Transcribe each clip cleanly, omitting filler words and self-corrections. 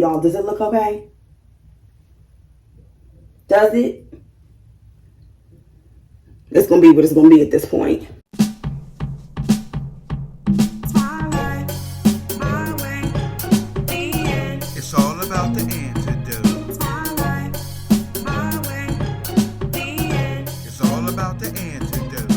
y'all, does it look okay? Does it? It's gonna be what it's gonna be at this point. It's all about the antidote. It's all about the antidote.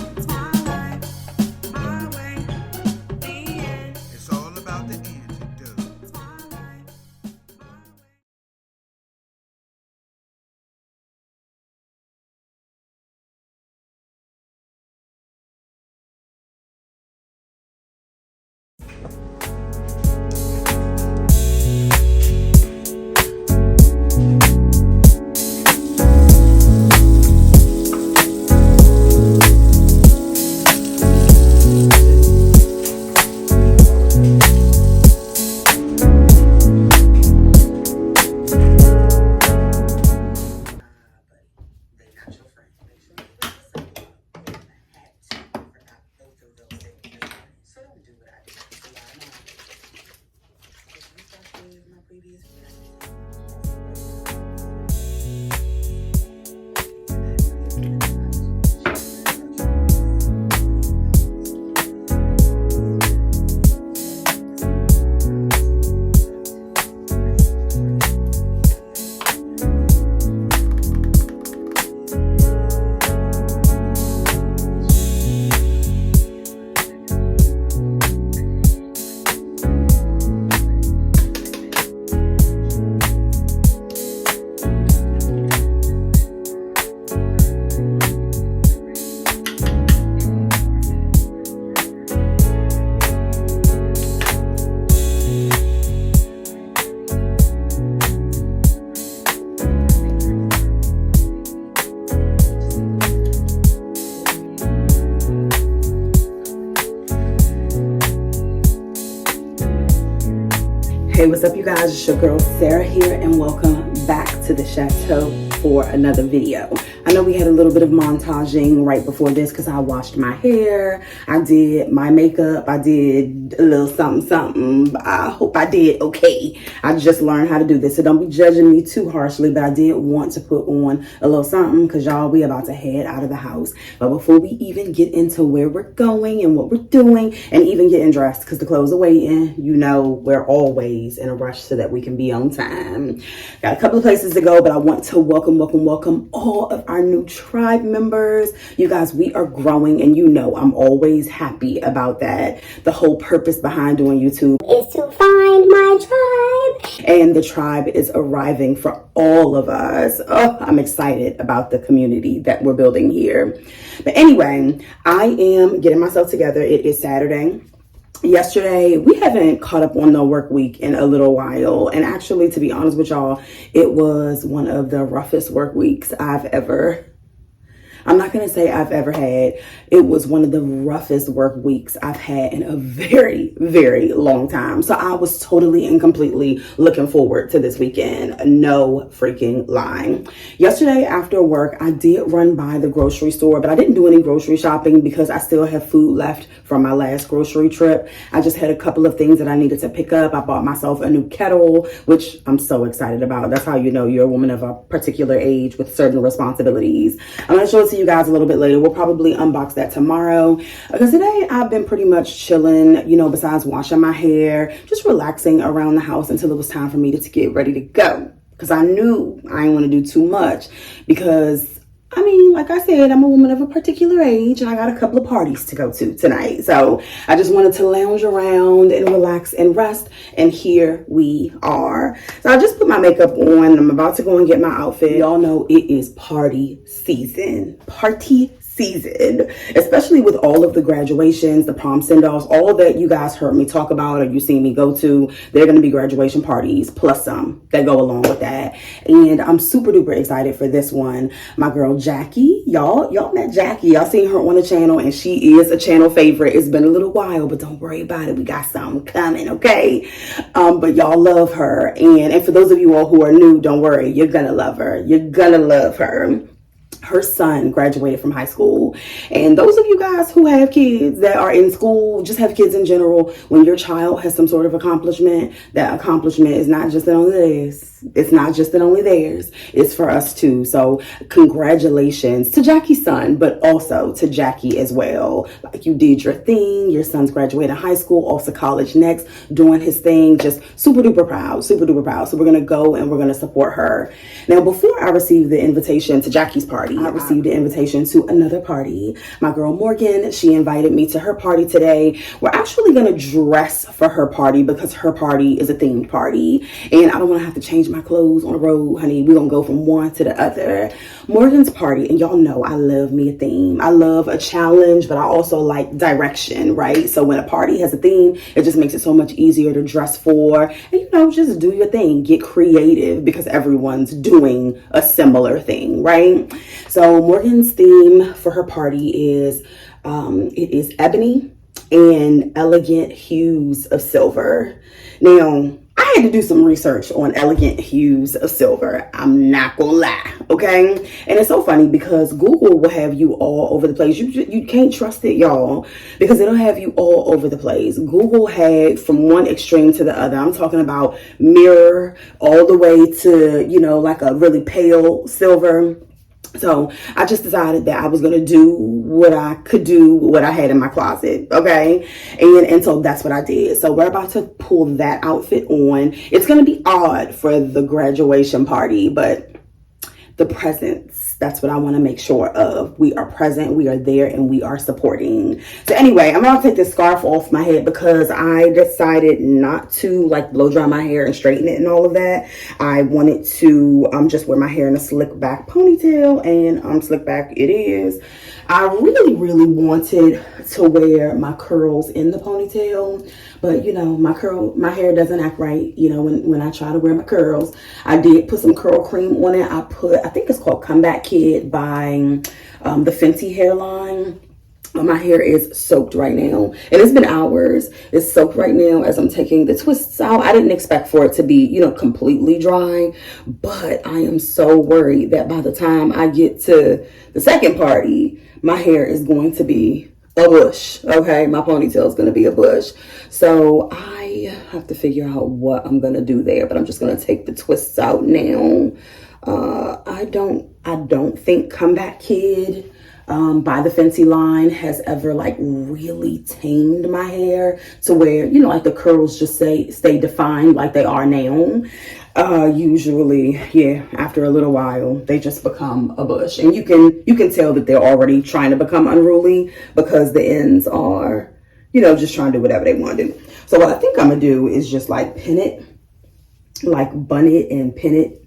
It's all about the antidote. Hey, what's up, you guys? It's your girl Sarah here, and welcome back to the Chateau for another video. I know we had a little bit of montaging right before this because I washed my hair, I did my makeup, I did a little something. I hope I did okay. I just learned how to do this, so don't be judging me too harshly, but I did want to put on a little something because y'all, we about to head out of the house. But before we even get into where we're going and what we're doing and even getting dressed, because the clothes are waiting, you know we're always in a rush so that we can be on time. Got a couple of places to go, but I want to welcome all of our new tribe members. You guys, we are growing, and you know I'm always happy about that. The whole purpose behind doing YouTube is to find my tribe, and the tribe is arriving for all of us. Oh, I'm excited about the community that we're building here. But anyway, I am getting myself together. It is Saturday. Yesterday, we haven't caught up on the work week in a little while. And actually, to be honest with y'all, it was one of the roughest work weeks I'm not going to say I've ever had. It was one of the roughest work weeks I've had in a very, very long time. So I was totally and completely looking forward to this weekend. No freaking lying. Yesterday after work, I did run by the grocery store, but I didn't do any grocery shopping because I still have food left from my last grocery trip. I just had a couple of things that I needed to pick up. I bought myself a new kettle, which I'm so excited about. That's how you know you're a woman of a particular age with certain responsibilities. I'm going to show it to you guys a little bit later. We'll probably unbox that tomorrow because today I've been pretty much chilling, you know, besides washing my hair, just relaxing around the house until it was time for me to get ready to go, because I knew I didn't want to do too much because I mean, like I said, I'm a woman of a particular age and I got a couple of parties to go to tonight. So I just wanted to lounge around and relax and rest. And here we are. So I just put my makeup on. I'm about to go and get my outfit. Y'all know it is party season. Party season, especially with all of the graduations, the prom send-offs, all that you guys heard me talk about or you seen me go to. They're going to be graduation parties plus some that go along with that, and I'm super duper excited for this one. My girl Jackie, y'all met Jackie, y'all seen her on the channel, and she is a channel favorite. It's been a little while, but don't worry about it, we got something coming, okay? But y'all love her, and for those of you all who are new, don't worry, you're gonna love her. her son graduated from high school. And those of you guys who have kids that are in school, just have kids in general, when your child has some sort of accomplishment, that accomplishment is not just only theirs. It's not just and only theirs. It's for us too. So congratulations to Jackie's son, but also to Jackie as well. Like, you did your thing. Your son's graduating high school, off to college next, doing his thing. Just super duper proud, super duper proud. So we're going to go and we're going to support her. Now, before I received the invitation to Jackie's party, I received an invitation to another party. My girl Morgan, she invited me to her party today. We're actually going to dress for her party because her party is a themed party. And I don't want to have to change my clothes on the road, honey. We're gonna go from one to the other. Morgan's party, and y'all know I love me a theme. I love a challenge, but I also like direction, right? So when a party has a theme, it just makes it so much easier to dress for. And you know, just do your thing, get creative, because everyone's doing a similar thing, right? So Morgan's theme for her party is it is ebony and elegant hues of silver. Now, I had to do some research on elegant hues of silver. I'm not gonna lie, okay? And it's so funny because Google will have you all over the place. You can't trust it, y'all, because it'll have you all over the place. Google had from one extreme to the other. I'm talking about mirror all the way to, you know, like a really pale silver. So I just decided that I was going to do what I could do, what I had in my closet. Okay. And so that's what I did. So we're about to pull that outfit on. It's going to be odd for the graduation party, but the presence, that's what I want to make sure of. We are present, we are there, and we are supporting. So anyway, I'm going to take this scarf off my head because I decided not to like blow dry my hair and straighten it and all of that. I wanted to just wear my hair in a slick back ponytail, and slick back it is. I really wanted to wear my curls in the ponytail, but you know, my hair doesn't act right, you know, when I try to wear my curls. I did put some curl cream on it. I think it's called Comeback Kid by the Fenty hairline. My hair is soaked right now, and it's been hours. It's soaked right now as I'm taking the twists out. I didn't expect for it to be, you know, completely dry, but I am so worried that by the time I get to the second party, my hair is going to be a bush. Okay, my ponytail is going to be a bush. So I have to figure out what I'm going to do there, but I'm just going to take the twists out now. I don't think Comeback Kid by the Fenty line has ever like really tamed my hair to where, you know, like the curls just stay defined like they are now. Usually, yeah, after a little while, they just become a bush, and you can tell that they're already trying to become unruly because the ends are, you know, just trying to do whatever they want to do. So what I think I'm gonna do is just like pin it, like bun it and pin it,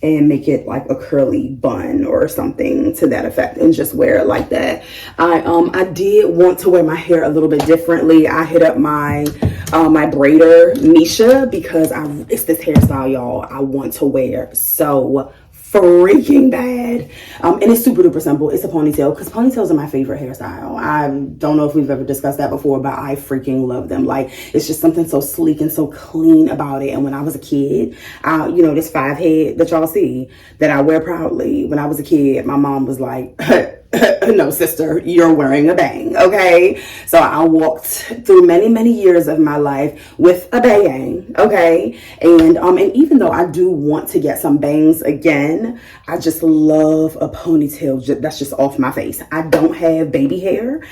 and make it like a curly bun or something to that effect, and just wear it like that. I did want to wear my hair a little bit differently. I hit up my my braider Misha because it's this hairstyle, y'all, I want to wear so freaking bad. And it's super duper simple. It's a ponytail, because ponytails are my favorite hairstyle. I don't know if we've ever discussed that before, but I freaking love them. Like, it's just something so sleek and so clean about it. And when I was a kid, you know, this 5 head that y'all see that I wear proudly, when I was a kid, my mom was like, no, sister, you're wearing a bang, okay? So I walked through many years of my life with a bang, okay? And even though I do want to get some bangs again, I just love a ponytail that's just off my face. I don't have baby hair,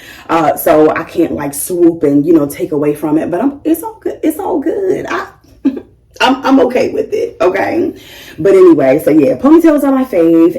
so I can't like swoop and, you know, take away from it. But it's all good. It's all good. I'm okay with it, okay? But anyway, so yeah, ponytails are my fave,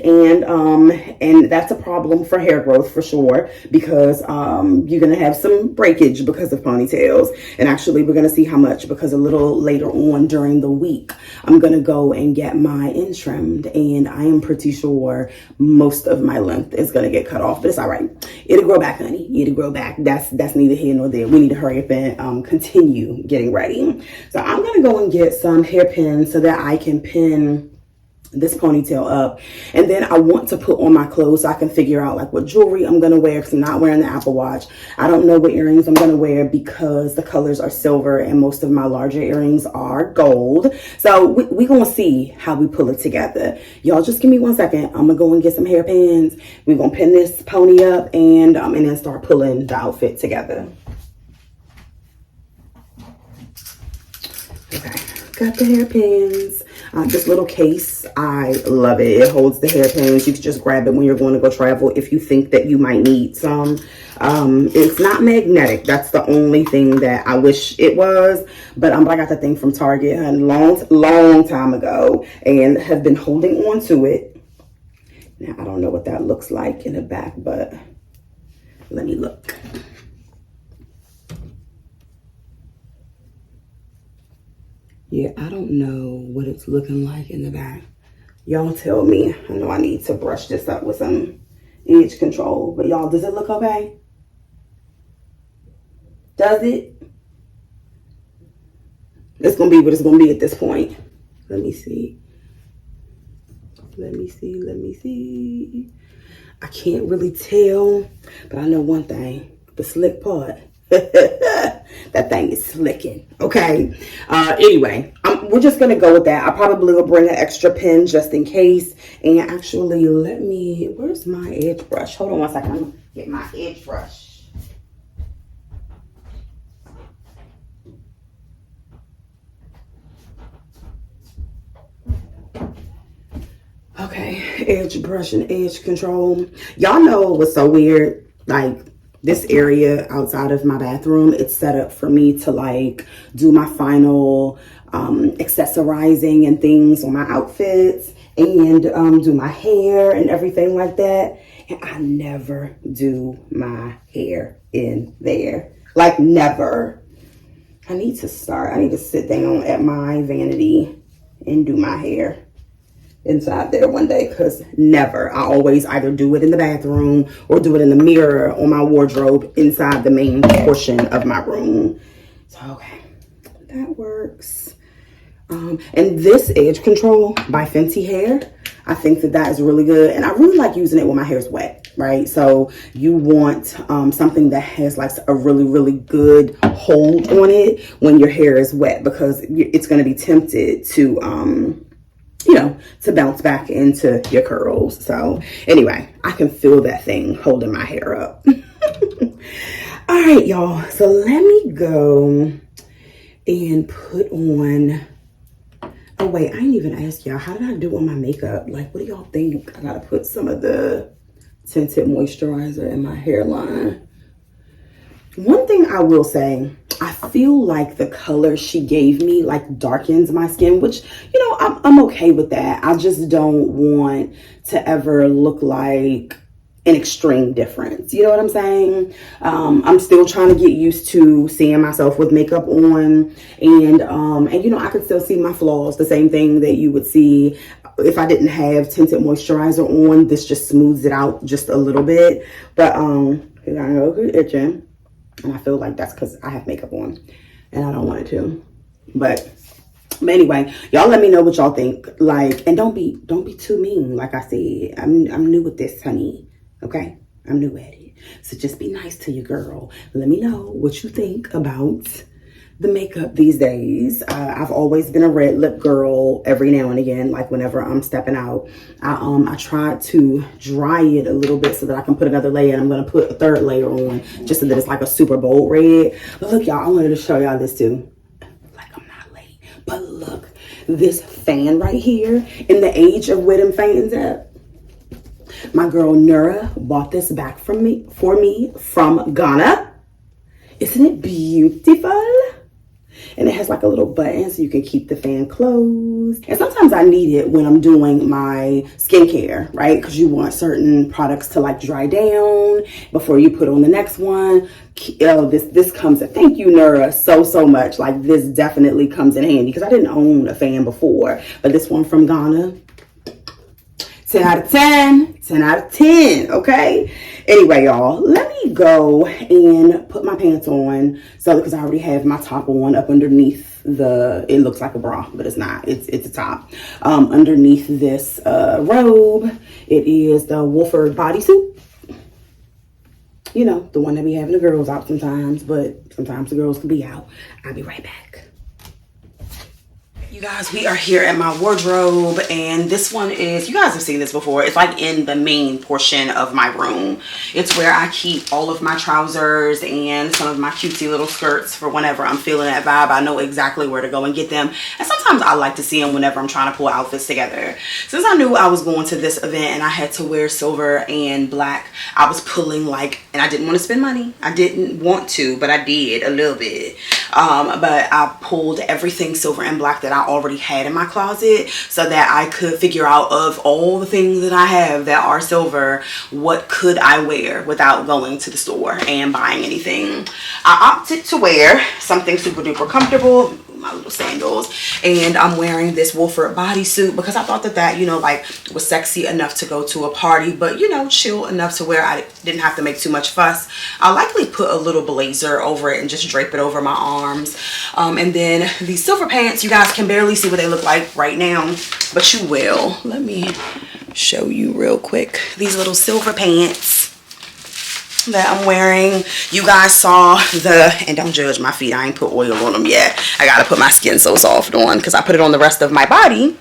and that's a problem for hair growth for sure, because you're gonna have some breakage because of ponytails. And actually, we're gonna see how much, because a little later on during the week, I'm gonna go and get my ends trimmed, and I am pretty sure most of my length is gonna get cut off, but it's all right. It'll grow back, honey. It'll grow back. That's neither here nor there. We need to hurry up and continue getting ready. So I'm gonna go and get some hairpins so that I can pin this ponytail up, and then I want to put on my clothes so I can figure out like what jewelry I'm gonna wear, because I'm not wearing the Apple Watch. I don't know what earrings I'm gonna wear because the colors are silver and most of my larger earrings are gold. So we gonna see how we pull it together. Y'all just give me 1 second. I'm gonna go and get some hairpins. We're gonna pin this pony up and then start pulling the outfit together. Okay, got the hairpins. This little case, I love it. It holds the hairpins. You can just grab it when you're going to go travel if you think that you might need some. It's not magnetic. That's the only thing that I wish it was. But I got the thing from Target a long time ago and have been holding on to it. Now, I don't know what that looks like in the back, but let me look. Yeah, I don't know what it's looking like in the back. Y'all tell me. I know I need to brush this up with some edge control. But y'all, does it look okay? Does it? It's going to be what it's going to be at this point. Let me see. Let me see. I can't really tell. But I know one thing. The slick part. That thing is slicking. Okay. Anyway, we're just gonna go with that. I probably will bring an extra pin just in case. And actually, where's my edge brush? Hold on 1 second. I'm gonna get my edge brush. Okay, edge brush and edge control. Y'all know what's so weird? Like, this area outside of my bathroom, it's set up for me to like do my final accessorizing and things on my outfits and do my hair and everything like that. And I never do my hair in there. Like, never. I need to sit down at my vanity and do my hair inside there one day, because never. I always either do it in the bathroom or do it in the mirror on my wardrobe inside the main portion of my room. So, okay, that works. And this edge control by Fenty Hair, I think that is really good. And I really like using it when my hair is wet, right? So you want something that has like a really, really good hold on it when your hair is wet, because it's going to be tempted to to bounce back into your curls. So anyway, I can feel that thing holding my hair up. All right, y'all. So let me go and put on. Oh, wait, I didn't even ask y'all. How did I do on my makeup? Like, what do y'all think? I got to put some of the tinted moisturizer in my hairline. One thing I will say, I feel like the color she gave me like darkens my skin, which, I'm okay with that. I just don't want to ever look like an extreme difference. You know what I'm saying? I'm still trying to get used to seeing myself with makeup on, and I could still see my flaws. The same thing that you would see if I didn't have tinted moisturizer on. This just smooths it out just a little bit. But I know it's itching. And I feel like that's because I have makeup on and I don't want it to. But anyway, y'all let me know what y'all think. Like, and don't be too mean. Like I said, I'm new at this, honey. Okay? I'm new at it. So just be nice to your girl. Let me know what you think about the makeup these days. I've always been a red lip girl every now and again, like whenever I'm stepping out. I tried to dry it a little bit so that I can put another layer, and I'm going to put a third layer on just so that it's like a super bold red. But look, y'all, I wanted to show y'all this too. Like, I'm not late. But look, this fan right here, in the age of where them fans at, my girl Nura bought this back for me from Ghana. Isn't it beautiful? And it has like a little button so you can keep the fan closed. And sometimes I need it when I'm doing my skincare, right? Because you want certain products to like dry down before you put on the next one. This comes, thank you, Nura, so much. Like, this definitely comes in handy because I didn't own a fan before. But this one from Ghana, 10 out of 10, 10 out of 10, okay? Anyway, y'all, let me go and put my pants on. So, because I already have my top on up underneath it looks like a bra, but it's not. It's a top. Underneath this robe, it is the Wolford bodysuit. You know, the one that be having the girls out sometimes, but sometimes the girls can be out. I'll be right back. You guys, we are here at my wardrobe, and this one is, you guys have seen this before. It's like in the main portion of my room. It's where I keep all of my trousers and some of my cutesy little skirts for whenever I'm feeling that vibe. I know exactly where to go and get them. And sometimes I like to see them whenever I'm trying to pull outfits together. Since I knew I was going to this event and I had to wear silver and black, I was pulling like, and I didn't want to spend money. I didn't want to, but I did a little bit. But I pulled everything silver and black that I already had in my closet so that I could figure out, of all the things that I have that are silver, what could I wear without going to the store and buying anything. I opted to wear something super duper comfortable, my little sandals, and I'm wearing this Wolford bodysuit because I thought that, you know, like, was sexy enough to go to a party, but, you know, chill enough to where I didn't have to make too much fuss. I'll likely put a little blazer over it and just drape it over my arms. And then these silver pants, you guys can barely see what they look like right now, but you will. Let me show you real quick. These little silver pants that I'm wearing. You guys saw and don't judge my feet, I ain't put oil on them yet. I gotta put my skin so soft on because I put it on the rest of my body.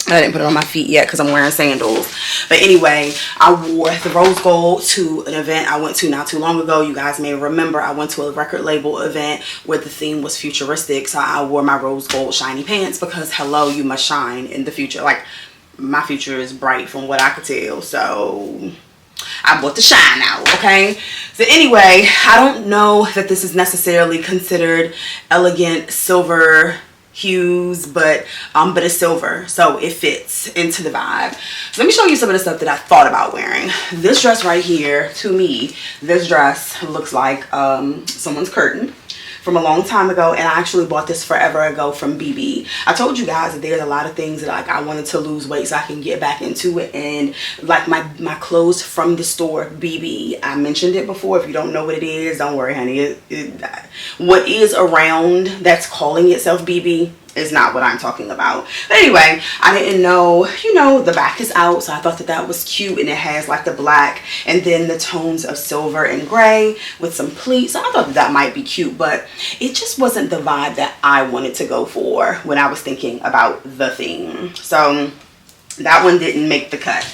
I didn't put it on my feet yet because I'm wearing sandals. But anyway, I wore the rose gold to an event I went to not too long ago. You guys may remember I went to a record label event where the theme was futuristic. So I wore my rose gold shiny pants because, hello, you must shine in the future. Like, my future is bright from what I could tell. So I bought the shine out, okay? So anyway, I don't know that this is necessarily considered elegant silver hues, but it's silver, so it fits into the vibe. So let me show you some of the stuff that I thought about wearing. This dress right here, to me, this dress looks like someone's curtain from a long time ago, and I actually bought this forever ago from BB. I told you guys that there's a lot of things that, like, I wanted to lose weight so I can get back into it, and like my clothes from the store BB, I mentioned it before. If you don't know what it is, don't worry, honey. What is around that's calling itself BB is not what I'm talking about. But anyway, I didn't know, you know, the back is out, so I thought that that was cute, and it has like the black and then the tones of silver and gray with some pleats. So I thought that that might be cute, but it just wasn't the vibe that I wanted to go for when I was thinking about the theme. So that one didn't make the cut.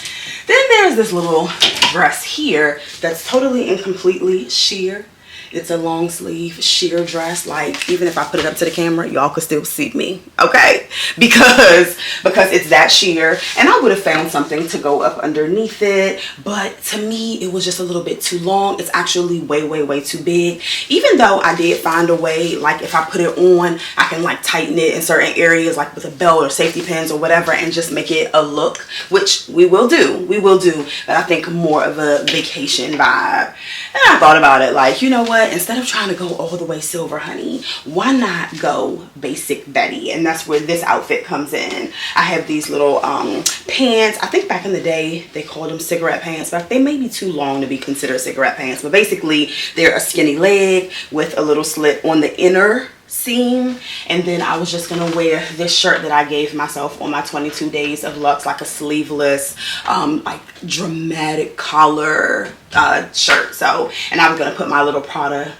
Then there's this little dress here that's totally and completely sheer. It's a long sleeve sheer dress. Like, even if I put it up to the camera, y'all could still see me, okay? Because it's that sheer, and I would have found something to go up underneath it, but to me it was just a little bit too long. It's actually way too big. Even though I did find a way, like, if I put it on, I can like tighten it in certain areas, like with a belt or safety pins or whatever, and just make it a look, which we will do, but I think more of a vacation vibe. And I thought about it, like, you know what, instead of trying to go all the way silver, honey, why not go basic Betty? And that's where this outfit comes in. I have these little pants. I think back in the day they called them cigarette pants, but they may be too long to be considered cigarette pants. But basically they're a skinny leg with a little slit on the inner seam, and then I was just gonna wear this shirt that I gave myself on my 22 days of Luxe, like a sleeveless like dramatic collar shirt. So, and I was gonna put my little Prada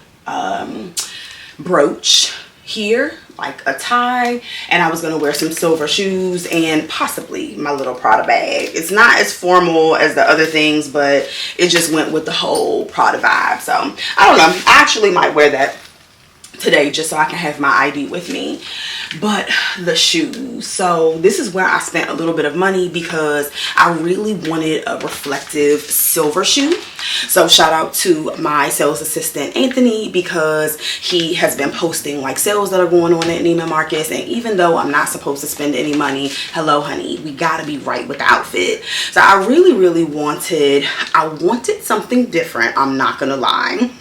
brooch here, like a tie, and I was gonna wear some silver shoes and possibly my little Prada bag. It's not as formal as the other things, but it just went with the whole Prada vibe. So I don't know, I actually might wear that today just so I can have my ID with me. But the shoes, so this is where I spent a little bit of money because I really wanted a reflective silver shoe. So shout out to my sales assistant Anthony, because he has been posting like sales that are going on at Neiman Marcus, and even though I'm not supposed to spend any money, hello honey, we gotta be right with the outfit. So I really wanted something different, I'm not gonna lie.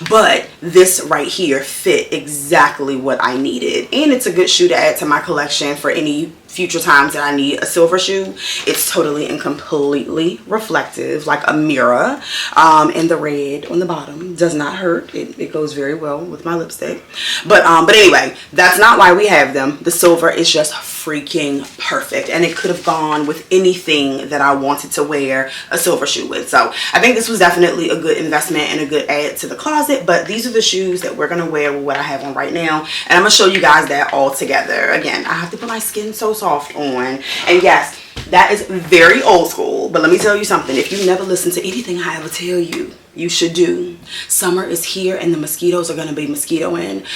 But this right here fit exactly what I needed, and it's a good shoe to add to my collection for any future times that I need a silver shoe. It's totally and completely reflective, like a mirror. And the red on the bottom does not hurt. It goes very well with my lipstick. But anyway, that's not why we have them. The silver is just freaking perfect, and it could have gone with anything that I wanted to wear a silver shoe with. So I think this was definitely a good investment and a good add to the closet. But these are the shoes that we're gonna wear with what I have on right now, and I'm gonna show you guys that all together. Again, I have to put my Skin So Soft on, and yes, that is very old school, but let me tell you something. If you never listen to anything I ever tell you, you should do. Summer is here and the mosquitoes are going to be mosquitoing.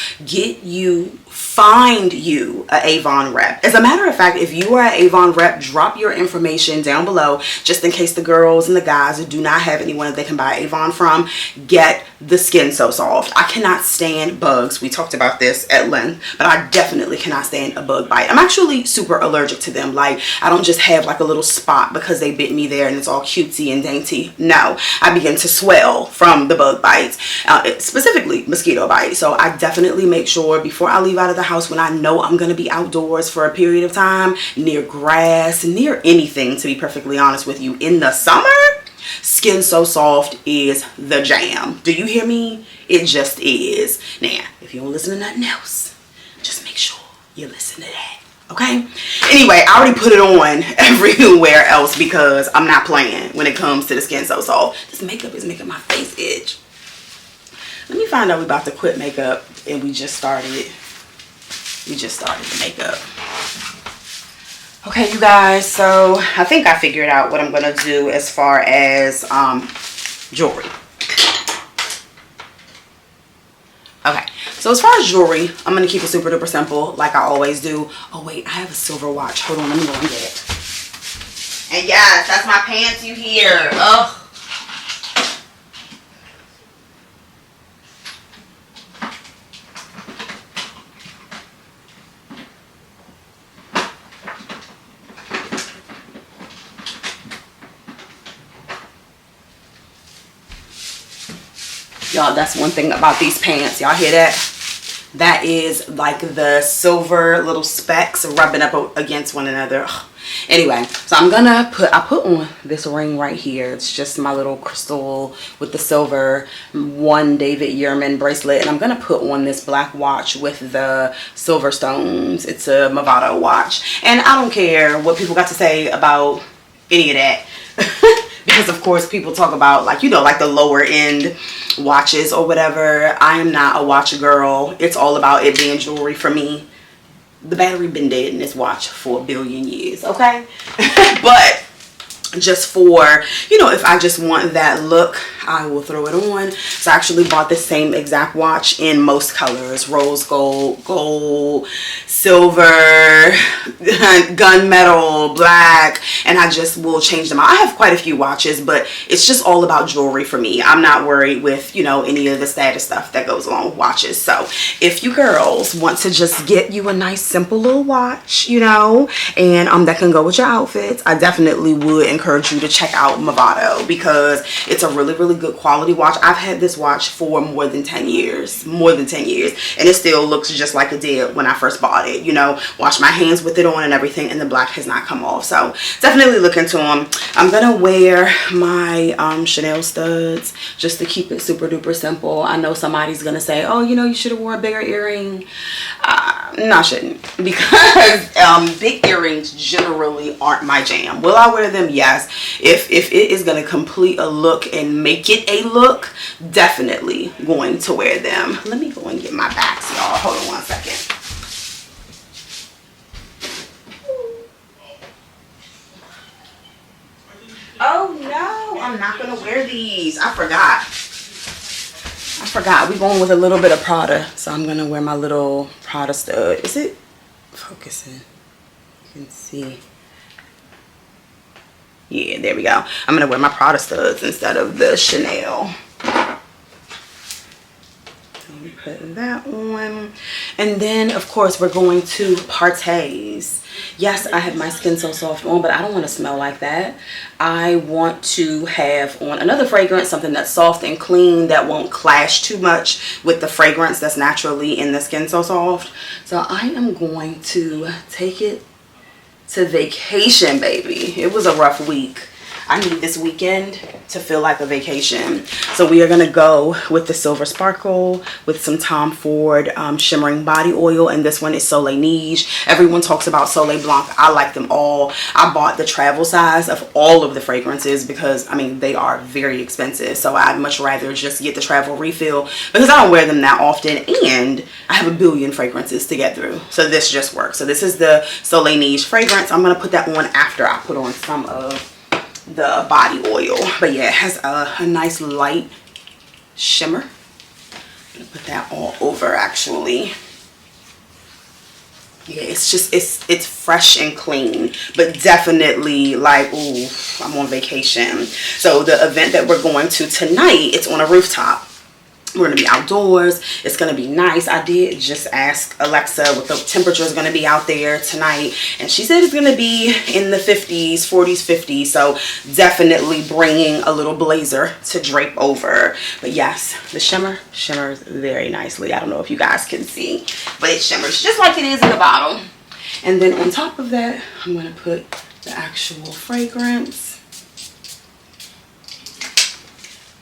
Find you a Avon rep. As a matter of fact, if you are an Avon rep, drop your information down below just in case the girls and the guys who do not have anyone that they can buy Avon from get the Skin So Soft. I cannot stand bugs. We talked about this at length, but I definitely cannot stand a bug bite. I'm actually super allergic to them. Like, I don't just have like a little spot because they bit me there and it's all cutesy and dainty. No, I begin to swell from the bug bites, specifically mosquito bites. So I definitely make sure before I leave out of the house, when I know I'm going to be outdoors for a period of time, near grass, near anything, to be perfectly honest with you, in the summer, Skin So Soft is the jam. Do you hear me? It just is. Now, if you don't listen to nothing else, just make sure you listen to that. Okay? Anyway, I already put it on everywhere else because I'm not playing when it comes to the Skin So Soft. This makeup is making my face itch. Let me find out we're about to quit makeup and we just started the makeup. Okay, you guys, so I think I figured out what I'm gonna do as far as jewelry. Okay, so as far as jewelry, I'm gonna keep it super duper simple like I always do. Oh wait, I have a silver watch. Hold on, let me go and get it. And yes, that's my pants you hear. Ugh. Y'all, that's one thing about these pants. Y'all hear that? That is like the silver little specks rubbing up against one another. Ugh. Anyway, so I put on this ring right here. It's just my little crystal with the silver one David Yurman bracelet. And I'm going to put on this black watch with the silver stones. It's a Movado watch. And I don't care what people got to say about any of that. Because of course people talk about, like, you know, like the lower end watches or whatever. I am not a watch girl. It's all about it being jewelry for me. The battery been dead in this watch for 1 billion years, okay? But just for, you know, if I just want that look, I will throw it on. So I actually bought the same exact watch in most colors: rose gold, gold, silver, gunmetal, black, and I just will change them out. I have quite a few watches, but it's just all about jewelry for me. I'm not worried with, you know, any of the status stuff that goes along with watches. So if you girls want to just get you a nice simple little watch, you know, and that can go with your outfits, I definitely would encourage you to check out Movado because it's a really, really good quality watch. I've had this watch for more than 10 years, and it still looks just like it did when I first bought it. You know, wash my hands with it on and everything, and the black has not come off. So definitely look into them. I'm gonna wear my Chanel studs just to keep it super duper simple. I know somebody's gonna say, oh, you know, you should have worn a bigger earring. No, I shouldn't, because big earrings generally aren't my jam. Will I wear them? Yes. If it is going to complete a look and make it a look, definitely going to wear them. Let me go and get my backs, y'all. Hold on one second. Oh no, I'm not going to wear these. I forgot. We're going with a little bit of Prada, so I'm going to wear my little Prada stud. Is it focusing? You can see. Yeah, there we go. I'm going to wear my Prada studs instead of the Chanel. Put that on. And then of course we're going to Partays. Yes, I have my Skin So Soft on, but I don't want to smell like that. I want to have on another fragrance, something that's soft and clean, that won't clash too much with the fragrance that's naturally in the Skin So Soft. So I am going to take it to vacation, baby. It was a rough week. I need this weekend to feel like a vacation. So we are gonna go with the Silver Sparkle with some Tom Ford shimmering body oil, and this one is Soleil Neige. Everyone talks about Soleil Blanc. I like them all. I bought the travel size of all of the fragrances because I mean they are very expensive, so I'd much rather just get the travel refill because I don't wear them that often and I have a billion fragrances to get through, so this just works. So this is the Soleil Neige fragrance. I'm gonna put that on after I put on some of the body oil, but yeah, it has a nice light shimmer. I'm gonna put that all over actually. Yeah, it's just it's fresh and clean, but definitely like, ooh, I'm on vacation. So the event that we're going to tonight, it's on a rooftop. We're gonna be outdoors. It's gonna be nice. I did just ask Alexa what the temperature is gonna be out there tonight, and she said it's gonna be in the 50s, 40s, 50s. So definitely bringing a little blazer to drape over. But yes, the shimmers very nicely. I don't know if you guys can see, but it shimmers just like it is in the bottle. And then on top of that, I'm gonna put the actual fragrance.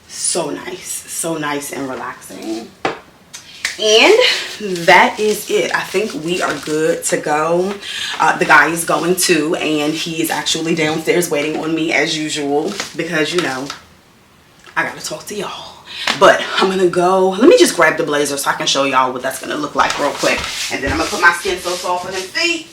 So nice and relaxing. And that is it. I think we are good to go. The guy is going too, and he is actually downstairs waiting on me as usual because you know I gotta talk to y'all. But I'm gonna go. Let me just grab the blazer so I can show y'all what that's gonna look like real quick, and then I'm gonna put my Skin So Soft on his feet.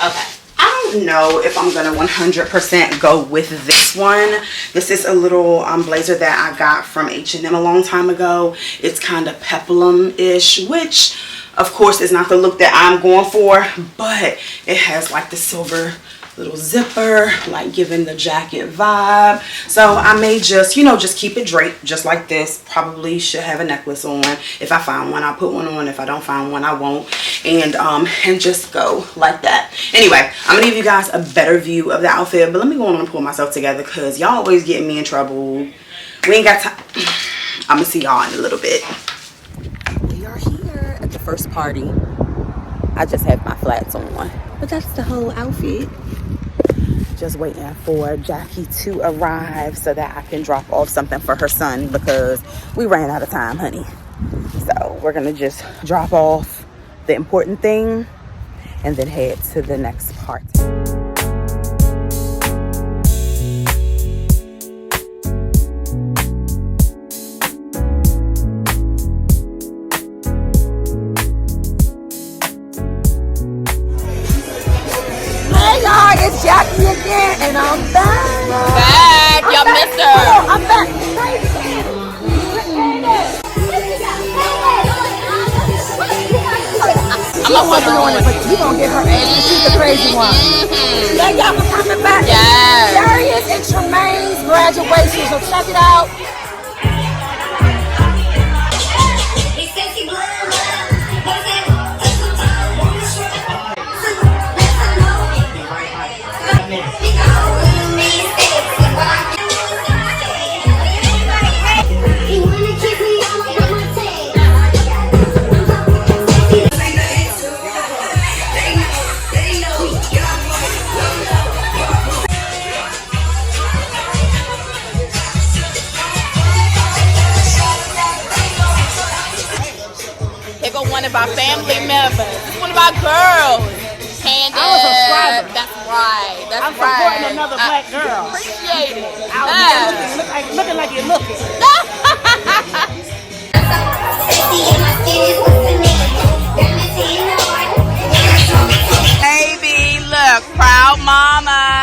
Okay. I don't know if I'm gonna 100% go with this one. This is a little blazer that I got from H&M a long time ago. It's kind of peplum-ish, which of course is not the look that I'm going for, but it has like the silver little zipper, like giving the jacket vibe. So I may just, you know, just keep it draped just like this. Probably should have a necklace on. If I find one, I'll put one on. If I don't find one, I won't. And just go like that. Anyway, I'm gonna give you guys a better view of the outfit, but let me go on and pull myself together because y'all always getting me in trouble. We ain't got time. I'm gonna see y'all in a little bit. We are here at the first party. I just have my flats on, but that's the whole outfit. Just waiting for Jackie to arrive so that I can drop off something for her son because we ran out of time, honey. So we're gonna just drop off the important thing and then head to the next part. It's Jackie again, and I'm back. Y'all missed her. Oh, I'm back. I'm not working on it, but you gonna get her ass. She's the crazy one. Thank y'all for coming back. Yes. Darius and Tremaine's graduation, so check it out. One of our family members. One of our girls. Candace. I was a subscriber. That's right. That's I'm right. supporting another black girl. Appreciate it. Looking like you're looking. Baby, look, proud mama.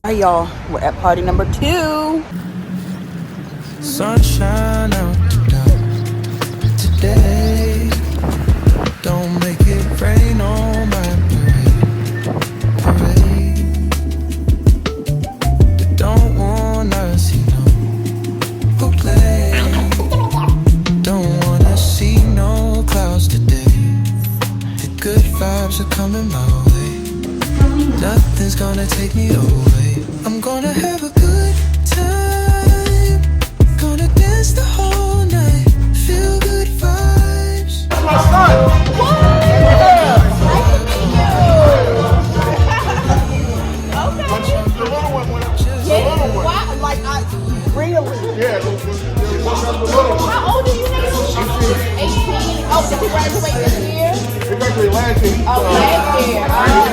Hey y'all, we're at party number 2. Sunshine out today. Don't make it rain on my parade. Don't wanna see no play. Don't wanna see no clouds today. The good vibes are coming my way. Nothing's gonna take me away. I'm gonna have a good time. Gonna dance the whole night. Feel good vibes. That's my son. How old are you now? 18. Oh, did he graduate this year? He graduated last year. Oh, last year. Oh,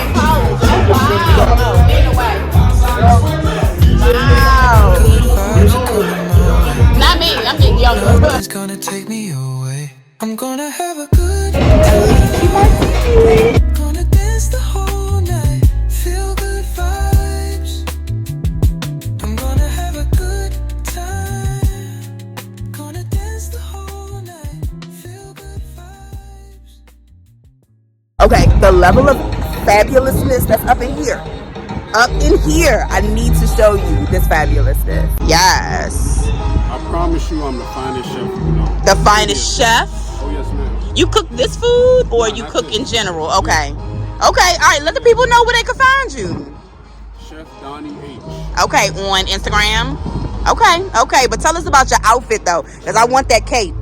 in college. Oh, wow. Anyway. Wow. Not me. I'm getting younger. It's gonna take me away. I'm gonna have a good time. Gonna dance the whole night. Feel good vibes. I'm gonna have a good time. Gonna dance the whole night. Feel good vibes. Okay, the level of fabulousness that's up in here. Up in here. I need to show you this fabulousness. Yes. I promise you I'm the finest chef you know. The finest chef? Oh, yes, ma'am. You cook this food or you cook in general? Okay. Okay, all right, let the people know where they can find you. Chef Donnie H. Okay, on Instagram? Okay, but tell us about your outfit though, because I want that cape.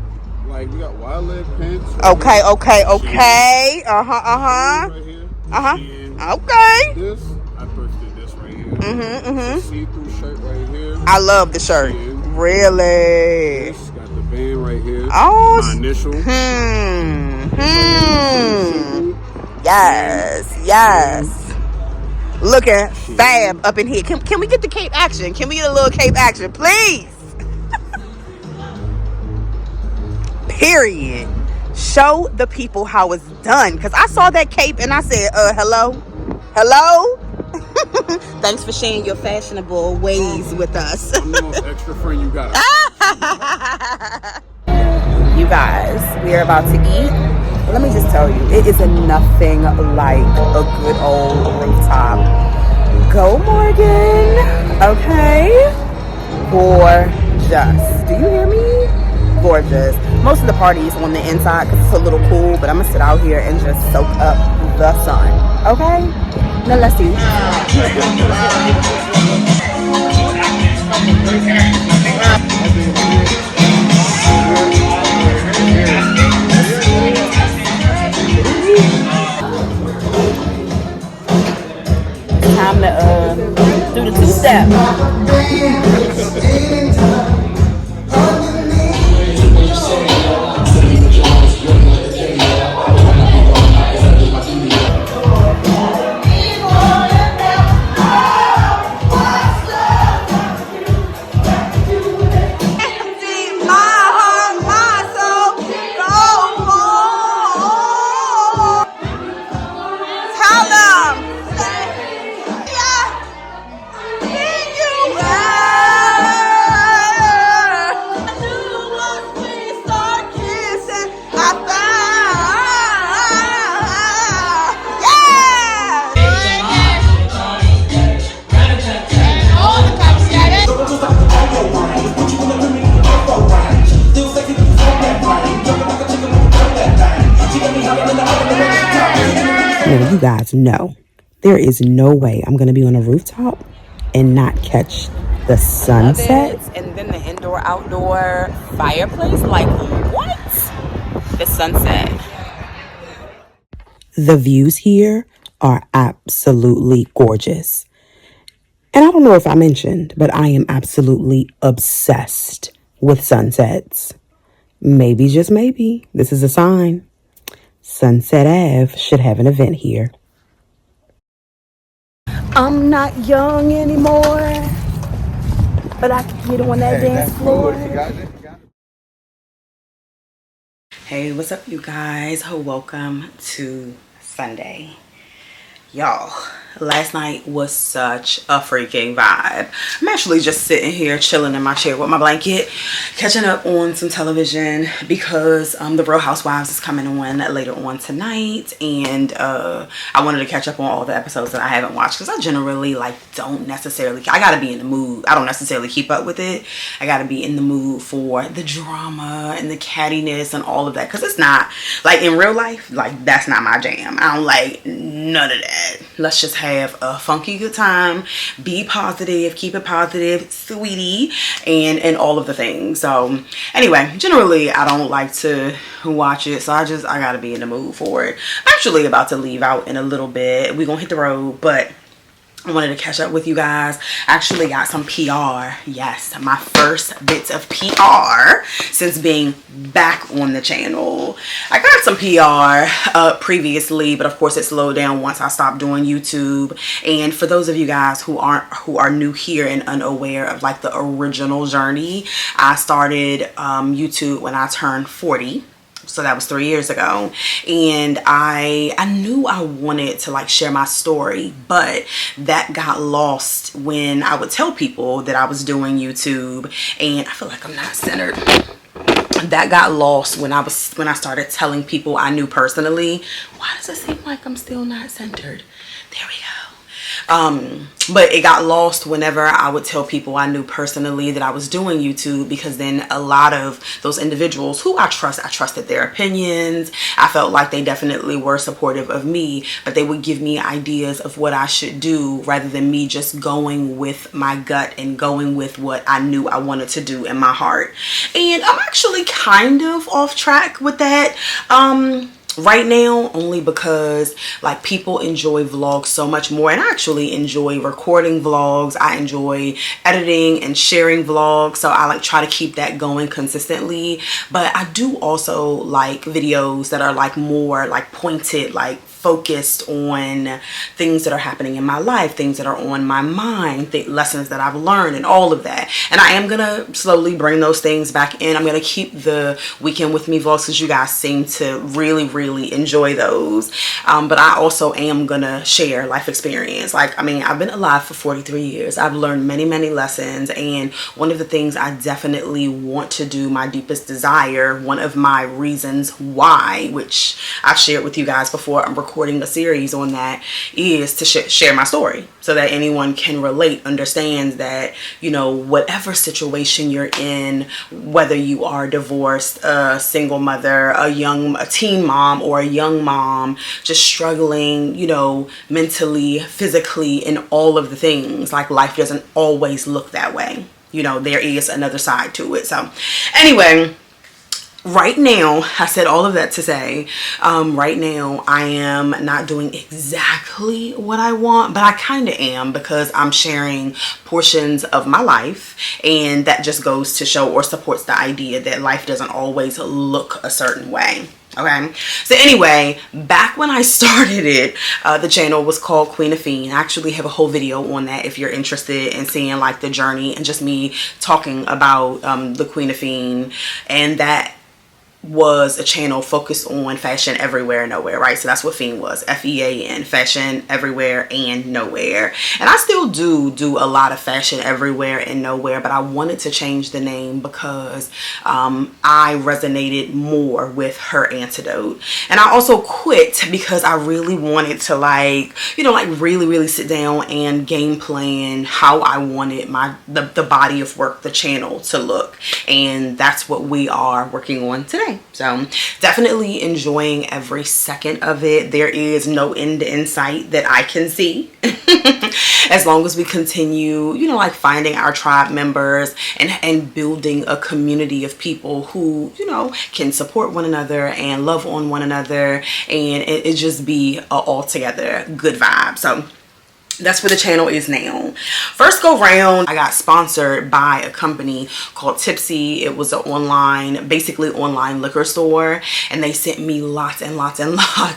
Like, we got wide leg pants. Okay. Right here. Okay. This, I thrifted this right here. See-through shirt right here. I love the shirt. Shein. Really? This, got the band right here. Oh. My initial. Yes. Looking fab up in here. Can we get the cape action? Can we get a little cape action, please? Period. Show the people how it's done. Because I saw that cape and I said, hello? Thanks for sharing your fashionable ways with us. I'm the most extra friend you got. You guys, we are about to eat. Let me just tell you, it is nothing like a good old rooftop. Go, Morgan. Okay? Gorgeous. Do you hear me? Gorgeous. Most of the party is on the inside because it's a little cool, but I'm going to sit out here and just soak up the sun. Okay? Now let's eat. Time to do the two-step. Now, you guys know there is no way I'm going to be on a rooftop and not catch the sunset. And then the indoor-outdoor fireplace. Like, what? The sunset. The views here are absolutely gorgeous. And I don't know if I mentioned, but I am absolutely obsessed with sunsets. Maybe, just maybe, this is a sign. Sunset Ave should have an event here. I'm not young anymore, but I can get on that dance floor. Hey, what's up, you guys? Welcome to Sunday. Y'all, last night was such a freaking vibe. I'm actually just sitting here chilling in my chair with my blanket, catching up on some television because the Real Housewives is coming on later on tonight, and I wanted to catch up on all the episodes that I haven't watched because I generally like don't necessarily, I gotta be in the mood. I don't necessarily keep up with it. I gotta be in the mood for the drama and the cattiness and all of that, because it's not like in real life, like that's not my jam. I don't like none of that. Let's just have a funky good time, be positive, keep it positive, sweetie, and all of the things. So anyway, generally I don't like to watch it, so I gotta be in the mood for it. I'm actually about to leave out in a little bit. We're gonna hit the road, but I wanted to catch up with you guys. I actually got some PR. Yes, my first bits of PR since being back on the channel. I got some PR previously, but of course it slowed down once I stopped doing YouTube. And for those of you guys who are new here and unaware of like the original journey, I started YouTube when I turned 40. So that was 3 years ago, and I knew I wanted to like share my story, but that got lost when I would tell people that I was doing YouTube, and I feel like I'm not centered. That got lost when I started telling people I knew personally. Why does it seem like I'm still not centered? There we go. But it got lost whenever I would tell people I knew personally that I was doing YouTube, because then a lot of those individuals who I trusted their opinions. I felt like they definitely were supportive of me, but they would give me ideas of what I should do rather than me just going with my gut and going with what I knew I wanted to do in my heart. And I'm actually kind of off track with that. Right now, only because like people enjoy vlogs so much more, and I actually enjoy recording vlogs. I enjoy editing and sharing vlogs, so I like try to keep that going consistently. But I do also like videos that are like more like pointed, like focused on things that are happening in my life, things that are on my mind, lessons that I've learned, and all of that. And I am gonna slowly bring those things back in. I'm gonna keep the weekend with me vlogs because you guys seem to really enjoy those. But I also am gonna share life experience. Like, I mean, I've been alive for 43 years. I've learned many lessons, and one of the things I definitely want to do, my deepest desire, one of my reasons why, which I've shared with you guys before, I'm recording a series on that, is to share my story so that anyone can relate, understands that, you know, whatever situation you're in, whether you are divorced, a single mother, a teen mom, or a young mom, just struggling, you know, mentally, physically, and all of the things, like life doesn't always look that way. You know, there is another side to it. So anyway, right now, I said all of that to say, right now I am not doing exactly what I want, but I kind of am, because I'm sharing portions of my life, and that just goes to show or supports the idea that life doesn't always look a certain way. Okay, so anyway, back when I started it, the channel was called Queen of Fiend. I actually have a whole video on that if you're interested in seeing like the journey and just me talking about the Queen of Fiend. And that was a channel focused on fashion everywhere and nowhere, right? So that's what Fiend was, F-E-A-N, fashion everywhere and nowhere. And I still do a lot of fashion everywhere and nowhere, but I wanted to change the name because I resonated more with her antidote. And I also quit because I really wanted to, like, you know, like really sit down and game plan how I wanted the body of work, the channel, to look. And that's what we are working on today. So definitely enjoying every second of it. There is no end in sight that I can see. As long as we continue, you know, like finding our tribe members and building a community of people who, you know, can support one another and love on one another, and it just be a altogether good vibe. So that's where the channel is now. First go round, I got sponsored by a company called Tipsy. It was an basically online liquor store, and they sent me lots and lots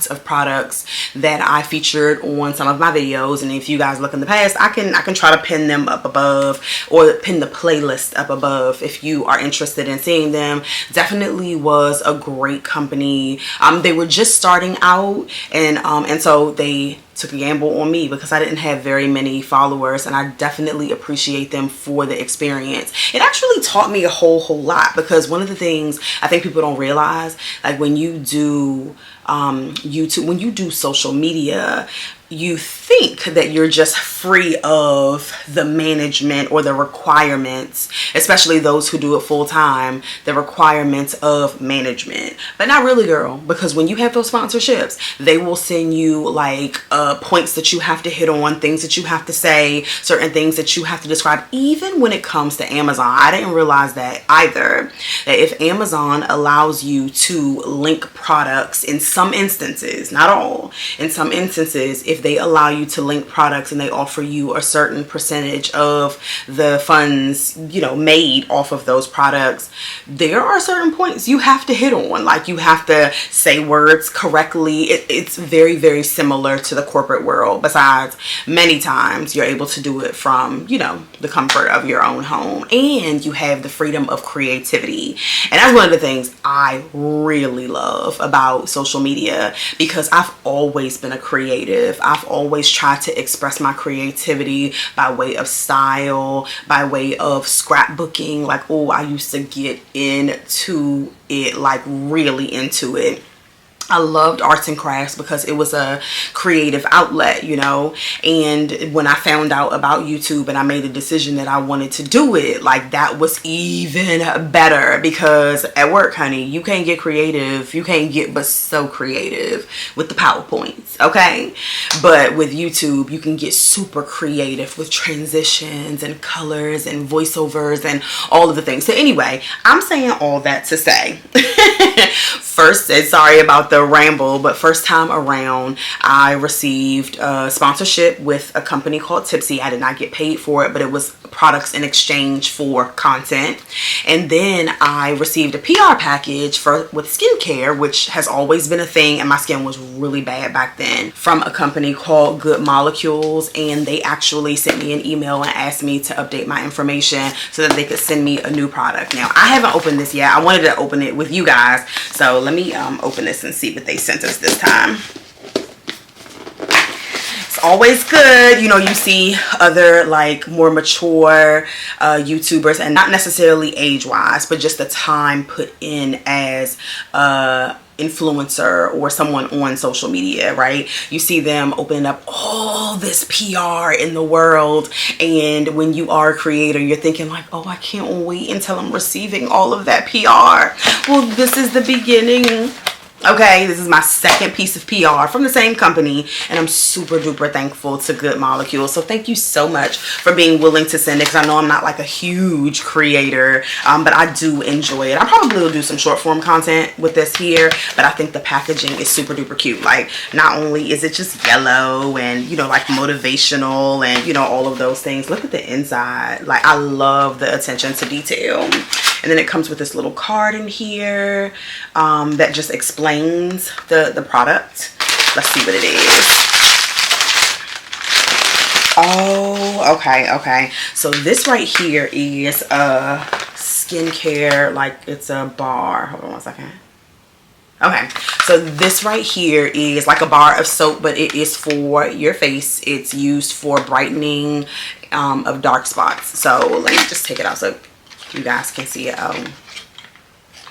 of products that I featured on some of my videos. And if you guys look in the past, I can try to pin them up above, or pin the playlist up above if you are interested in seeing them. Definitely was a great company. They were just starting out, and so they took a gamble on me because I didn't have very many followers, and I definitely appreciate them for the experience. It actually taught me a whole lot, because one of the things I think people don't realize, like when you do YouTube, when you do social media, you think that you're just free of the management or the requirements, especially those who do it full time, the requirements of management. But not really, girl, because when you have those sponsorships, they will send you like points that you have to hit on, things that you have to say, certain things that you have to describe. Even when it comes to Amazon, I didn't realize that either, that if Amazon allows you to link products in some instances, not all, in some instances, if they allow you to link products and they offer you a certain percentage of the funds, you know, made off of those products, there are certain points you have to hit on. Like you have to say words correctly. It's very similar to the corporate world. Besides, many times you're able to do it from, you know, the comfort of your own home, and you have the freedom of creativity. And that's one of the things I really love about social media, because I've always been a creative. I've always tried to express my creativity by way of style, by way of scrapbooking. Like, oh, I used to get into it, like really into it. I loved arts and crafts because it was a creative outlet, you know. And when I found out about YouTube and I made a decision that I wanted to do it, like that was even better, because at work, honey, you can't get creative. You can't get but so creative with the PowerPoints, okay? But with YouTube, you can get super creative with transitions and colors and voiceovers and all of the things. So anyway, I'm saying all that to say, first, sorry about the ramble, but first time around, I received a sponsorship with a company called Tipsy. I did not get paid for it, but it was products in exchange for content. And then I received a PR package with skincare, which has always been a thing, and my skin was really bad back then, from a company called Good Molecules. And they actually sent me an email and asked me to update my information so that they could send me a new product. Now, I haven't opened this yet. I wanted to open it with you guys, so let me open this and see what they sent us this time. Always good, you know, you see other like more mature YouTubers, and not necessarily age-wise, but just the time put in as influencer or someone on social media, right? You see them opening up all this PR in the world, and when you are a creator, you're thinking like, oh, I can't wait until I'm receiving all of that PR. Well, this is the beginning. Okay, this is my second piece of PR from the same company, and I'm super duper thankful to Good Molecules. So thank you so much for being willing to send it, because I know I'm not like a huge creator, but I do enjoy it. I probably will do some short form content with this here, but I think the packaging is super duper cute. Like, not only is it just yellow and, you know, like motivational and, you know, all of those things. Look at the inside. Like, I love the attention to detail. And then it comes with this little card in here that just explains the product. Let's see what it is. Oh, okay. So this right here is a skincare, like it's a bar. Hold on one second. Okay, so this right here is like a bar of soap, but it is for your face. It's used for brightening of dark spots. So let me just take it out so you guys can see it.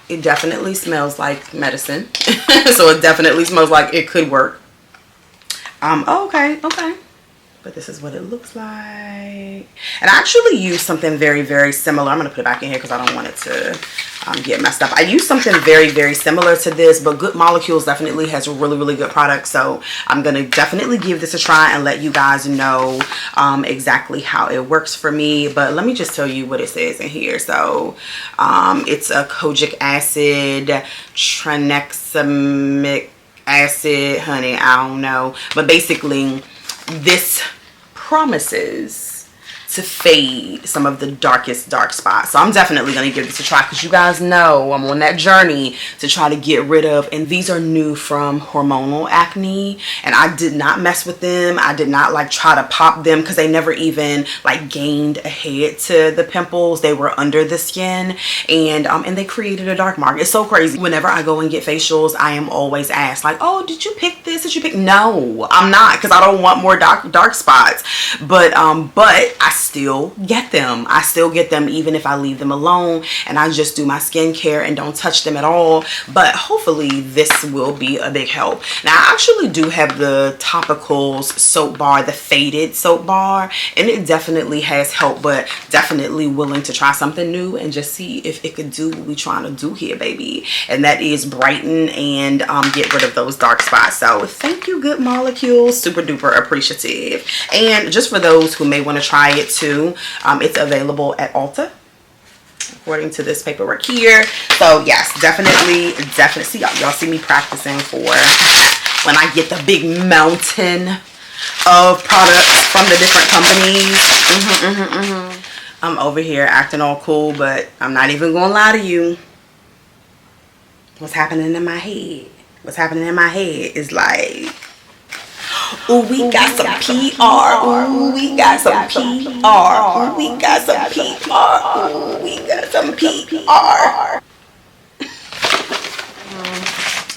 It definitely smells like medicine. So it definitely smells like it could work. Okay. But this is what it looks like. And I actually use something very similar. I'm going to put it back in here because I don't want it to get messed up. I use something very similar to this, but Good Molecules definitely has really good products. So I'm going to definitely give this a try and let you guys know exactly how it works for me. But let me just tell you what it says in here. So it's a kojic acid, tranexamic acid, honey, I don't know. But basically, this promises to fade some of the darkest dark spots. So I'm definitely going to give this a try, because you guys know I'm on that journey to try to get rid of, and these are new from Hormonal Acne, and I did not mess with them. I did not like try to pop them, because they never even like gained a head to the pimples. They were under the skin, and they created a dark mark. It's so crazy. Whenever I go and get facials, I am always asked like, oh, did you pick this? Did you pick? No, I'm not, because I don't want more dark spots. But I still get them. I still get them even if I leave them alone and I just do my skincare and don't touch them at all. But hopefully this will be a big help. Now I actually do have the Topicals soap bar, the faded soap bar, and it definitely has helped, but definitely willing to try something new and just see if it could do what we're trying to do here, baby. And that is brighten and get rid of those dark spots. So thank you, Good Molecules. Super duper appreciative. And just for those who may want to try it too, it's available at Ulta, according to this paperwork here. So yes, definitely see, y'all see me practicing for when I get the big mountain of products from the different companies. I'm over here acting all cool, but I'm not even gonna lie to you. What's happening in my head? What's happening in my head is like, ooh, we got some PR. Ooh, we got some PR. Ooh, we got some PR. Ooh, we got some PR.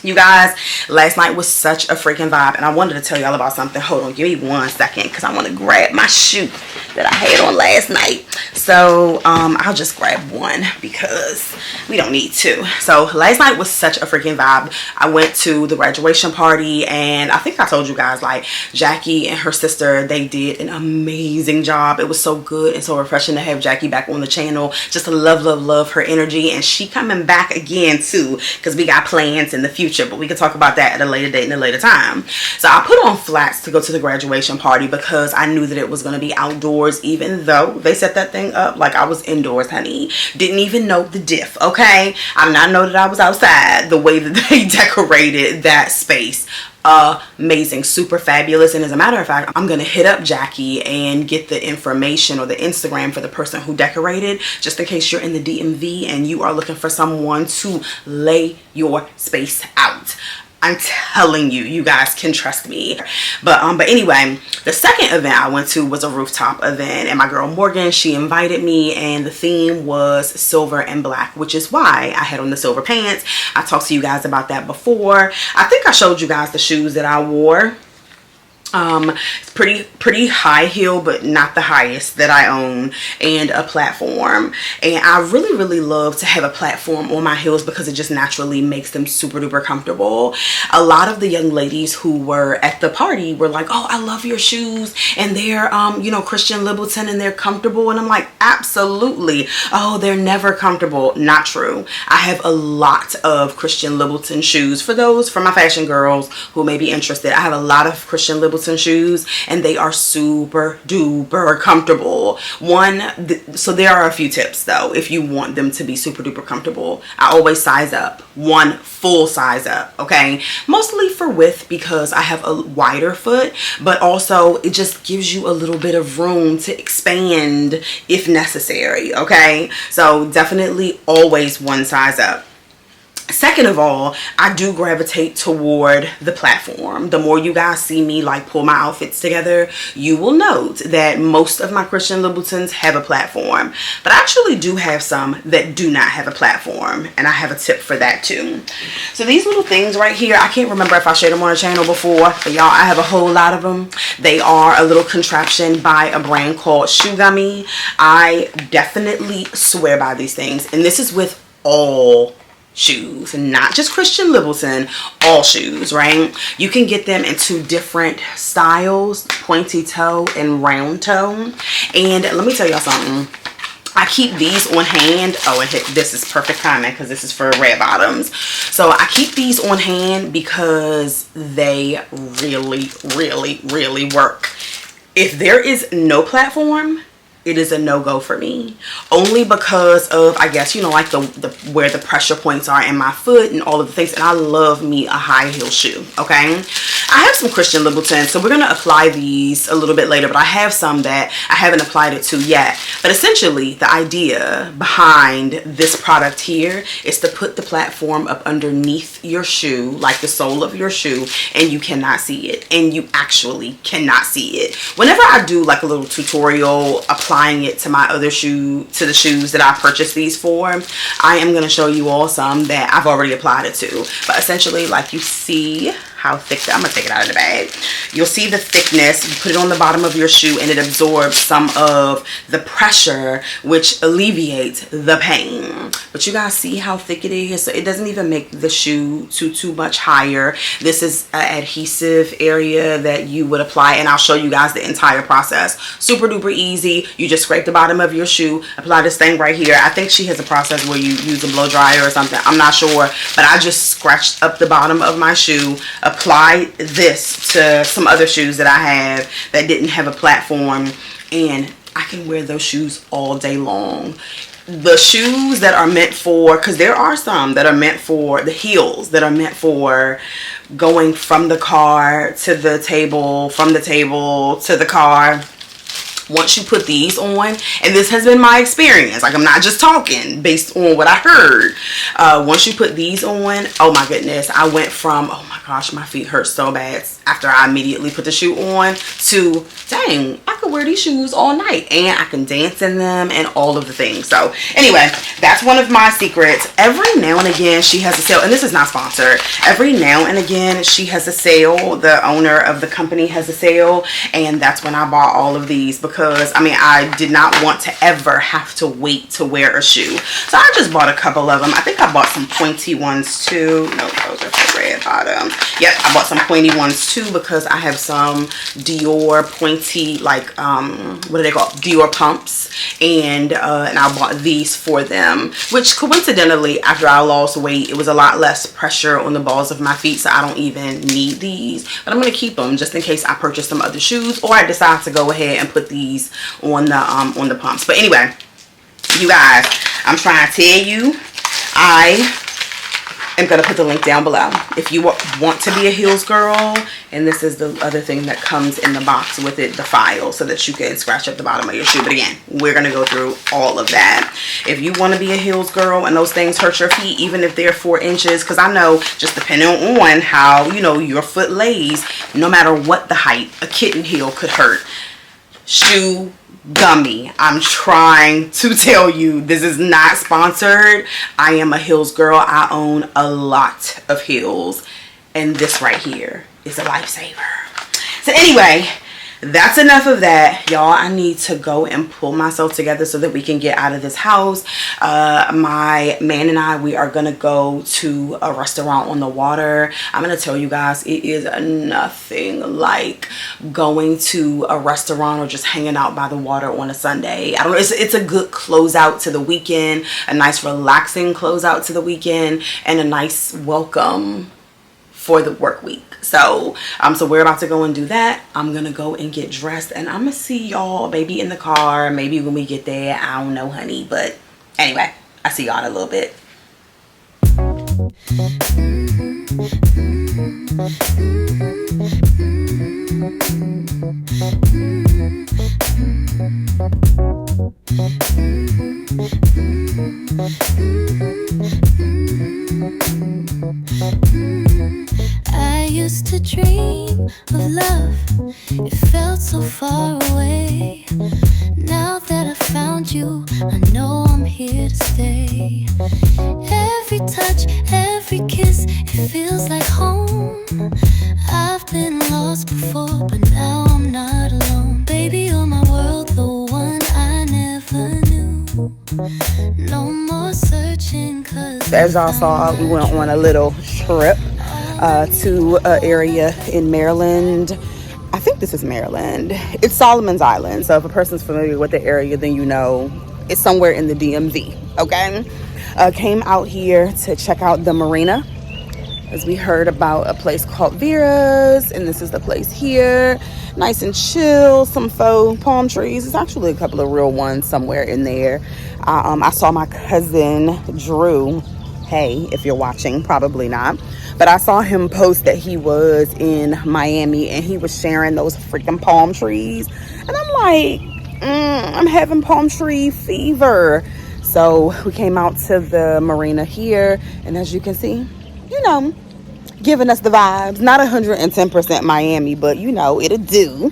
You guys, last night was such a freaking vibe, and I wanted to tell y'all about something. Hold on, give me 1 second, because I want to grab my shoe that I had on last night. So I'll just grab one because we don't need two. So last night was such a freaking vibe. I went to the graduation party, and I think I told you guys, like, Jackie and her sister, they did an amazing job. It was so good and so refreshing to have Jackie back on the channel. Just to love her energy, and she coming back again too, because we got plans in the future, but we can talk about that at a later date and a later time. So I put on flats to go to the graduation party because I knew that it was going to be outdoors, even though they set that thing up like I was indoors, honey. Didn't even know the diff, okay? I did not know that I was outside. The way that they decorated that space, amazing, super fabulous. And as a matter of fact, I'm gonna hit up Jackie and get the information or the Instagram for the person who decorated, just in case you're in the DMV and you are looking for someone to lay your space out. I'm telling you, you guys can trust me. But anyway, the second event I went to was a rooftop event, and my girl Morgan, she invited me, and the theme was silver and black, which is why I had on the silver pants. I talked to you guys about that before. I think I showed you guys the shoes that I wore. Pretty high heel, but not the highest that I own, and a platform. And I really love to have a platform on my heels because it just naturally makes them super duper comfortable. A lot of the young ladies who were at the party were like, oh, I love your shoes, and they're you know, Christian Louboutin, and they're comfortable. And I'm like, absolutely. Oh, they're never comfortable. Not true. I have a lot of Christian Louboutin shoes. For my fashion girls who may be interested, I have a lot of Christian Louboutin shoes, and they are super duper comfortable. So there are a few tips though if you want them to be super duper comfortable. I always size up, one full size up, okay? Mostly for width because I have a wider foot, but also it just gives you a little bit of room to expand if necessary, okay? So definitely always one size up. Second of all, I do gravitate toward the platform. The more you guys see me like pull my outfits together, you will note that most of my Christian Louboutins have a platform, but I actually do have some that do not have a platform, and I have a tip for that too. So these little things right here, I can't remember if I shared them on the channel before, but y'all, I have a whole lot of them. They are a little contraption by a brand called Shoe Gummy. I definitely swear by these things, and this is with all shoes, not just Christian Louboutin, all shoes, right? You can get them in two different styles, pointy toe and round toe. And let me tell y'all something. I keep these on hand. Oh, and this is perfect timing because this is for red bottoms. So I keep these on hand because they really work. If there is no platform, it is a no-go for me, only because of, I guess, you know, like the where the pressure points are in my foot and all of the things. And I love me a high heel shoe. Okay, I have some Christian Louboutins, so we're gonna apply these a little bit later, but I have some that I haven't applied it to yet. But essentially the idea behind this product here is to put the platform up underneath your shoe, like the sole of your shoe, and you cannot see it, and you actually cannot see it. Whenever I do like a little tutorial applying it to my other shoe, to the shoes that I purchased these for, I am going to show you all some that I've already applied it to. But essentially, like, you see how thick, I'm gonna take it out of the bag. You'll see the thickness. You put it on the bottom of your shoe and it absorbs some of the pressure, which alleviates the pain. But you guys see how thick it is, so it doesn't even make the shoe too much higher. This is an adhesive area that you would apply, and I'll show you guys the entire process. Super duper easy. You just scrape the bottom of your shoe, apply this thing right here. I think she has a process where you use a blow dryer or something, I'm not sure, but I just scratched up the bottom of my shoe, applied this to some other shoes that I have that didn't have a platform, and I can wear those shoes all day long. The shoes that are meant for, because there are some that are meant for, the heels that are meant for going from the car to the table, from the table to the car. Once you put these on, and this has been my experience, like, I'm not just talking based on what I heard, once you put these on, oh my goodness, I went from, oh my gosh, my feet hurt so bad after I immediately put the shoe on, to, dang, I could wear these shoes all night and I can dance in them and all of the things. So anyway, that's one of my secrets. Every now and again she has a sale, and this is not sponsored. Every now and again she has a sale. The owner of the company has a sale, and that's when I bought all of these, because I mean, I did not want to ever have to wait to wear a shoe. So I just bought a couple of them. I think I bought some pointy ones too. No, those are for red bottom. Yep, I bought some pointy ones too, because I have some H.E.R pointy, like what are they called, H.E.R pumps, and I bought these for them, which coincidentally, after I lost weight, it was a lot less pressure on the balls of my feet, so I don't even need these. But I'm gonna keep them just in case I purchase some other shoes, or I decide to go ahead and put these on the pumps. But anyway, you guys, I'm trying to tell you, I am going to put the link down below if you want to be a heels girl. And this is the other thing that comes in the box with it, the file, so that you can scratch up the bottom of your shoe. But again, we're going to go through all of that. If you want to be a heels girl and those things hurt your feet, even if they're 4 inches, because I know, just depending on how, you know, your foot lays, no matter what the height, a kitten heel could hurt. Shoe gummy, I'm trying to tell you, this is not sponsored. I am a heels girl. I own a lot of heels, and this right here is a lifesaver. So anyway, that's enough of that, y'all. I need to go and pull myself together so that we can get out of this house. My man and I, we are gonna go to a restaurant on the water. I'm gonna tell you guys, it is nothing like going to a restaurant or just hanging out by the water on a Sunday. I don't know, it's a good closeout to the weekend, a nice relaxing closeout to the weekend, and a nice welcome for the work week. So so we're about to go and do that. I'm gonna go and get dressed, and I'm gonna see y'all maybe in the car, maybe when we get there. I don't know, honey, but anyway, I see y'all in a little bit. I used to dream of love, it felt so far away. Now that I found you, I know I'm here to stay. Every touch, every kiss, it feels like home. I've been lost before, but now I'm not alone. Baby, you're my world, the one I never knew. No more searching, 'cause as y'all saw, we went on a little trip to an area in Maryland. I think this is Maryland. It's Solomon's Island. So if a person's familiar with the area, then you know it's somewhere in the DMV. Okay, came out here to check out the marina, as we heard about a place called Vera's, and this is the place here. Nice and chill, some faux palm trees. It's actually a couple of real ones somewhere in there. I saw my cousin Drew. Hey, if you're watching, probably not. But I saw him post that he was in Miami and he was sharing those freaking palm trees. And I'm like, I'm having palm tree fever. So we came out to the marina here. And as you can see, you know, giving us the vibes. Not 110% Miami, but you know, it'll do.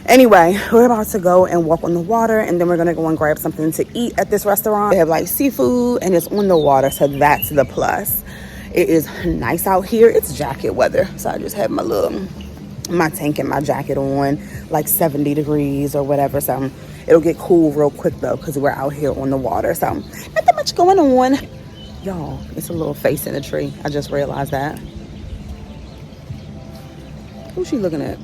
Anyway, we're about to go and walk on the water, and then we're gonna go and grab something to eat at this restaurant. They have like seafood and it's on the water, so that's the plus. It is nice out here. It's jacket weather, so I just have my tank and my jacket on, like 70 degrees or whatever. So it'll get cool real quick though, because we're out here on the water. So not that much going on. Y'all, it's a little face in the tree. I just realized that. Who's she looking at?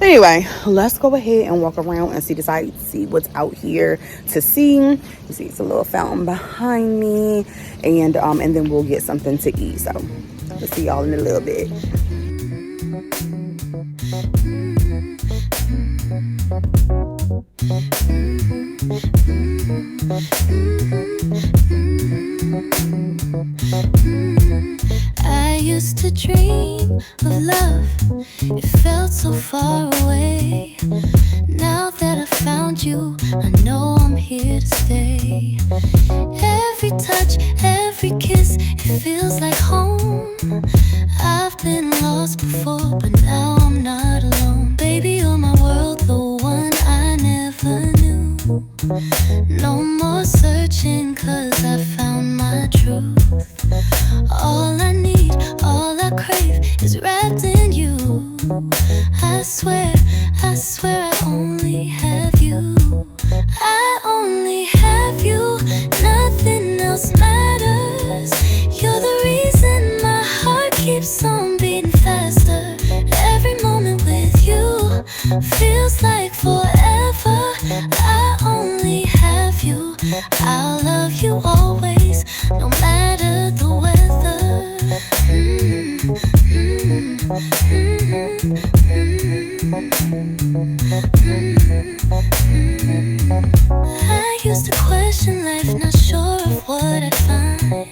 Anyway, let's go ahead and walk around and see the sights, see what's out here to see. You see it's a little fountain behind me, and then we'll get something to eat. So let's see y'all in a little bit. I used to dream of love, it felt so far away. Now that I found you, I know I'm here to stay. Every touch, every kiss, it feels like home. I've been lost before, but now I'm not alone. Baby, you're my world, the one I never knew. No more searching, 'cause I found my truth. All I need, all I crave is wrapped in you. I swear I only have you. I only have you, nothing else matters. You're the reason my heart keeps on beating faster. Every moment with you feels like forever. I only have you, I'll love you always, no matter the weather. I used to question life, not sure of what I'd find.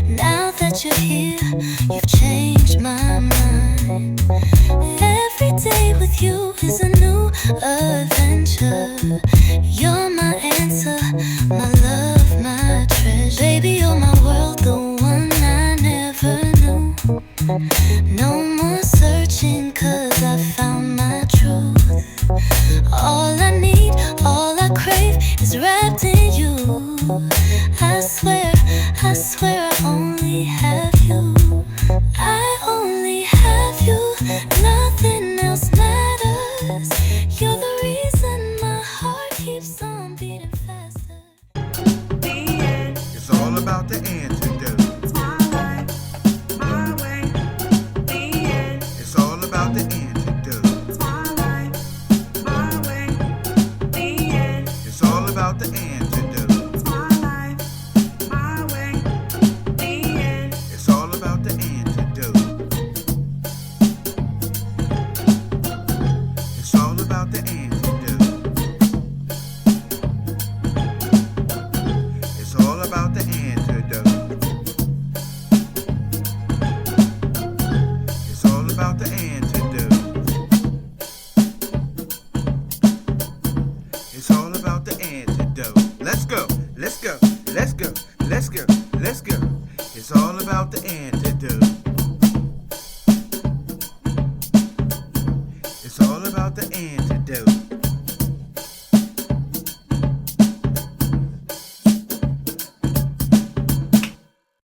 Now that you're here, you've changed my mind. Every day with you is a new adventure. You're my answer, my love, my treasure. Baby, you're my world, the one I never knew. No more searching, 'cause I found my truth. All I need, all I crave is wrapped in you. I swear I only have you. I only have you, nothing else matters. You're the reason my heart keeps on beating faster. It's all about the antidote. It's my way, my way, the end. It's all about the antidote. It's my way, the end. It's all about the antidote. It's my life, my way, the end. It's all about the antidote. It's all about the antidote. It's all about the antidote. It's all about the antidote. It's all about the antidote. Let's go, let's go, let's go, let's go, let's go. It's all about the antidote. It's all about the antidote.